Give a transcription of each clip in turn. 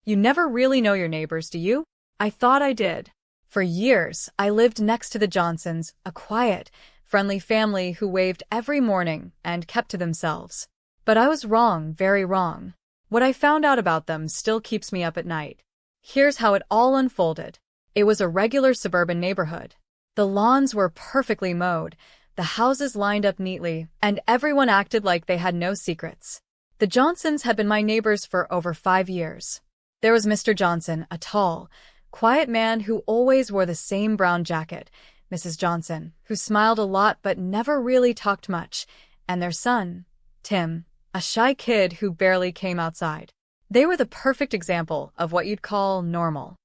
You never really know your neighbors, do you? I thought I did. For years, I lived next to the Johnsons, a quiet, friendly family who waved every morning and kept to themselves. But I was wrong, very wrong. What I found out about them still keeps me up at night. Here's how it all unfolded. It was a regular suburban neighborhood. The lawns were perfectly mowed, the houses lined up neatly, and everyone acted like they had no secrets. The Johnsons had been my neighbors for over 5 years. There was Mr. Johnson, a tall, quiet man who always wore the same brown jacket, Mrs. Johnson, who smiled a lot but never really talked much, and their son, Tim, a shy kid who barely came outside. They were the perfect example of what you'd call normal.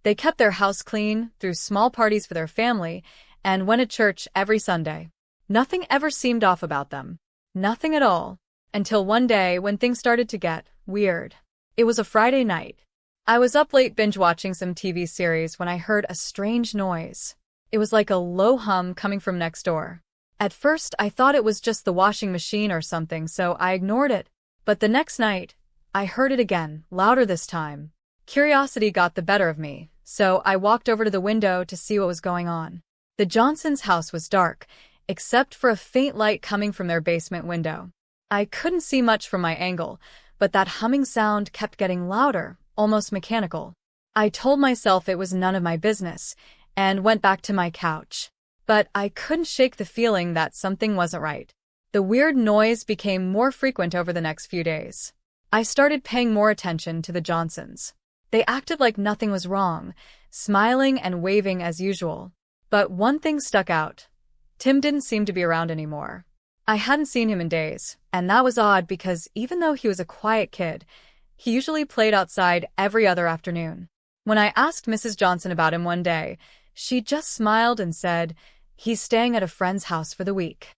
They kept their house clean, threw small parties for their family, and went to church every Sunday. Nothing ever seemed off about them. Nothing at all. Until one day when things started to get weird. It was a Friday night. I was up late binge-watching some TV series when I heard a strange noise. It was like a low hum coming from next door. At first, I thought it was just the washing machine or something, so I ignored it. But the next night, I heard it again, louder this time. Curiosity got the better of me, so I walked over to the window to see what was going on. The Johnsons' house was dark, except for a faint light coming from their basement window. I couldn't see much from my angle, but that humming sound kept getting louder, almost mechanical. I told myself it was none of my business, and went back to my couch. But I couldn't shake the feeling that something wasn't right. The weird noise became more frequent over the next few days. I started paying more attention to the Johnsons. They acted like nothing was wrong, smiling and waving as usual. But one thing stuck out. Tim didn't seem to be around anymore. I hadn't seen him in days, and that was odd because even though he was a quiet kid, he usually played outside every other afternoon. When I asked Mrs. Johnson about him one day, she just smiled and said, "He's staying at a friend's house for the week."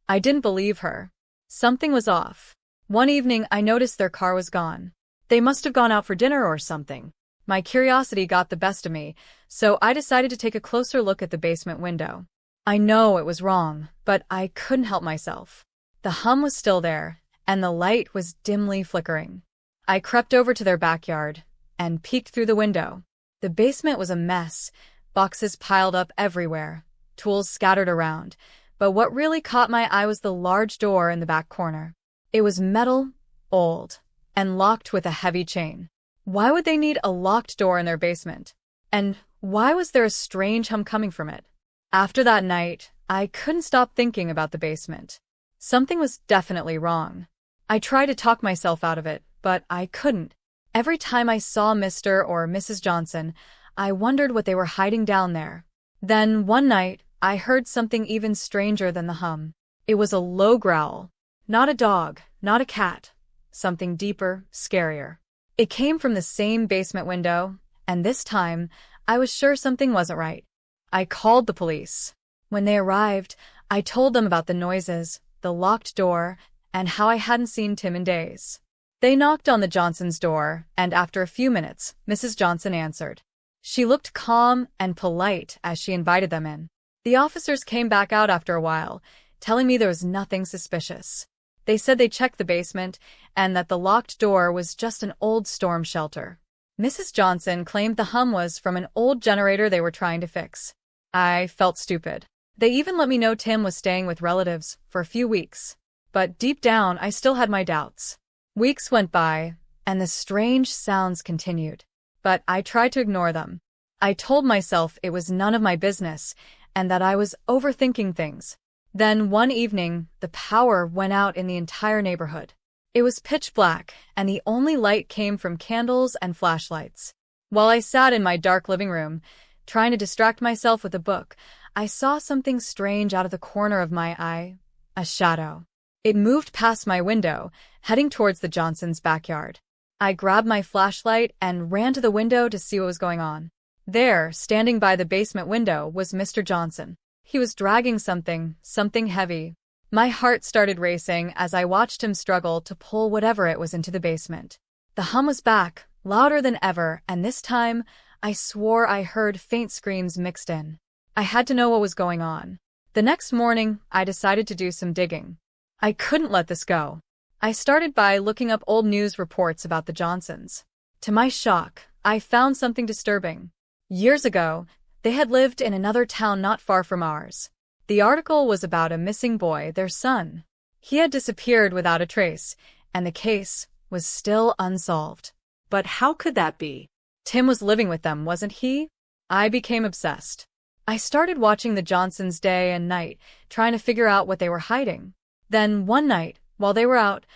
I didn't believe her. Something was off. One evening, I noticed their car was gone. They must have gone out for dinner or something. My curiosity got the best of me, so I decided to take a closer look at the basement window. I know it was wrong, but I couldn't help myself. The hum was still there, and the light was dimly flickering. I crept over to their backyard and peeked through the window. The basement was a mess, boxes piled up everywhere, tools scattered around, but what really caught my eye was the large door in the back corner. It was metal, old, and locked with a heavy chain. Why would they need a locked door in their basement? And why was there a strange hum coming from it? After that night, I couldn't stop thinking about the basement. Something was definitely wrong. I tried to talk myself out of it, but I couldn't. Every time I saw Mr. or Mrs. Johnson, I wondered what they were hiding down there. Then, one night, I heard something even stranger than the hum. It was a low growl. Not a dog, not a cat. Something deeper, scarier. It came from the same basement window, and this time, I was sure something wasn't right. I called the police. When they arrived, I told them about the noises, the locked door, and how I hadn't seen Tim in days. They knocked on the Johnsons' door, and after a few minutes, Mrs. Johnson answered. She looked calm and polite as she invited them in. The officers came back out after a while, telling me there was nothing suspicious. They said they checked the basement, and that the locked door was just an old storm shelter. Mrs. Johnson claimed the hum was from an old generator they were trying to fix. I felt stupid. They even let me know Tim was staying with relatives for a few weeks. But deep down, I still had my doubts. Weeks went by, and the strange sounds continued. But I tried to ignore them. I told myself it was none of my business, and that I was overthinking things. Then one evening, the power went out in the entire neighborhood. It was pitch black, and the only light came from candles and flashlights. While I sat in my dark living room, trying to distract myself with a book, I saw something strange out of the corner of my eye. A shadow. It moved past my window, heading towards the Johnsons' backyard. I grabbed my flashlight and ran to the window to see what was going on. There, standing by the basement window, was Mr. Johnson. He was dragging something heavy. My heart started racing as I watched him struggle to pull whatever it was into the basement. The hum was back, louder than ever, and this time, I swore I heard faint screams mixed in. I had to know what was going on. The next morning, I decided to do some digging. I couldn't let this go. I started by looking up old news reports about the Johnsons. To my shock, I found something disturbing. Years ago, they had lived in another town not far from ours. The article was about a missing boy, their son. He had disappeared without a trace, and the case was still unsolved. But how could that be? Tim was living with them, wasn't he? I became obsessed. I started watching the Johnsons day and night, trying to figure out what they were hiding. Then, one night, while they were out,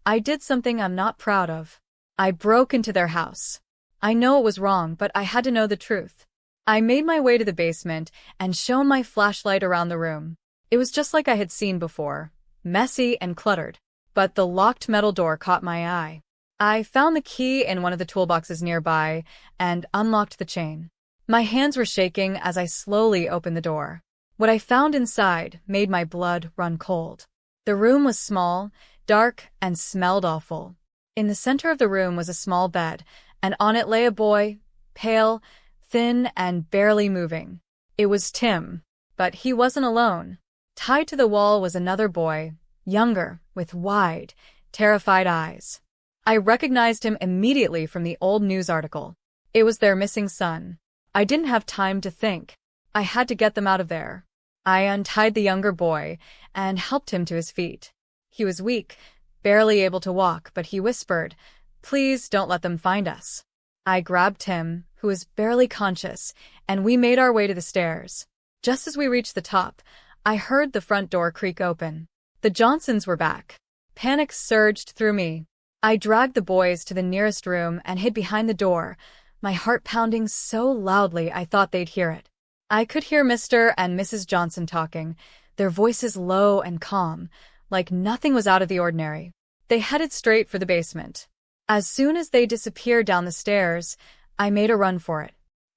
I did something I'm not proud of. I broke into their house. I know it was wrong, but I had to know the truth. I made my way to the basement and shone my flashlight around the room. It was just like I had seen before, messy and cluttered. But the locked metal door caught my eye. I found the key in one of the toolboxes nearby and unlocked the chain. My hands were shaking as I slowly opened the door. What I found inside made my blood run cold. The room was small, dark, and smelled awful. In the center of the room was a small bed, and on it lay a boy, pale, thin, and barely moving. It was Tim, but he wasn't alone. Tied to the wall was another boy, younger, with wide, terrified eyes. I recognized him immediately from the old news article. It was their missing son. I didn't have time to think. I had to get them out of there. I untied the younger boy and helped him to his feet. He was weak, barely able to walk, but he whispered, "Please don't let them find us." I grabbed Tim, who was barely conscious, and we made our way to the stairs. Just as we reached the top, I heard the front door creak open. The Johnsons were back. Panic surged through me. I dragged the boys to the nearest room and hid behind the door, my heart pounding so loudly I thought they'd hear it. I could hear Mr. and Mrs. Johnson talking, their voices low and calm, like nothing was out of the ordinary. They headed straight for the basement. As soon as they disappeared down the stairs, I made a run for it.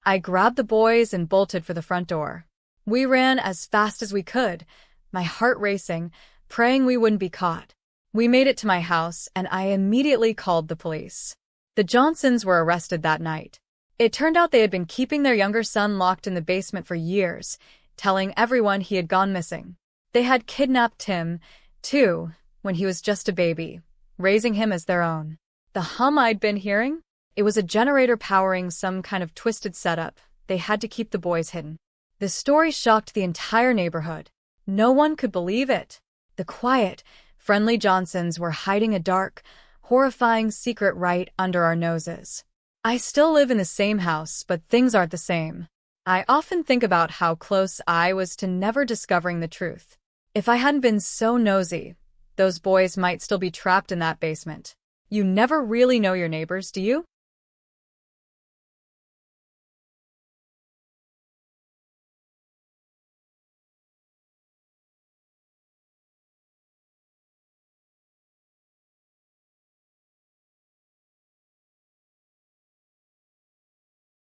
I grabbed the boys and bolted for the front door. We ran as fast as we could, my heart racing, praying we wouldn't be caught. We made it to my house, and I immediately called the police. The Johnsons were arrested that night. It turned out they had been keeping their younger son locked in the basement for years, telling everyone he had gone missing. They had kidnapped Tim, too, when he was just a baby, raising him as their own. The hum I'd been hearing? It was a generator powering some kind of twisted setup. They had to keep the boys hidden. The story shocked the entire neighborhood. No one could believe it. The quiet, friendly Johnsons were hiding a dark, horrifying secret right under our noses. I still live in the same house, but things aren't the same. I often think about how close I was to never discovering the truth. If I hadn't been so nosy, those boys might still be trapped in that basement. You never really know your neighbors, do you?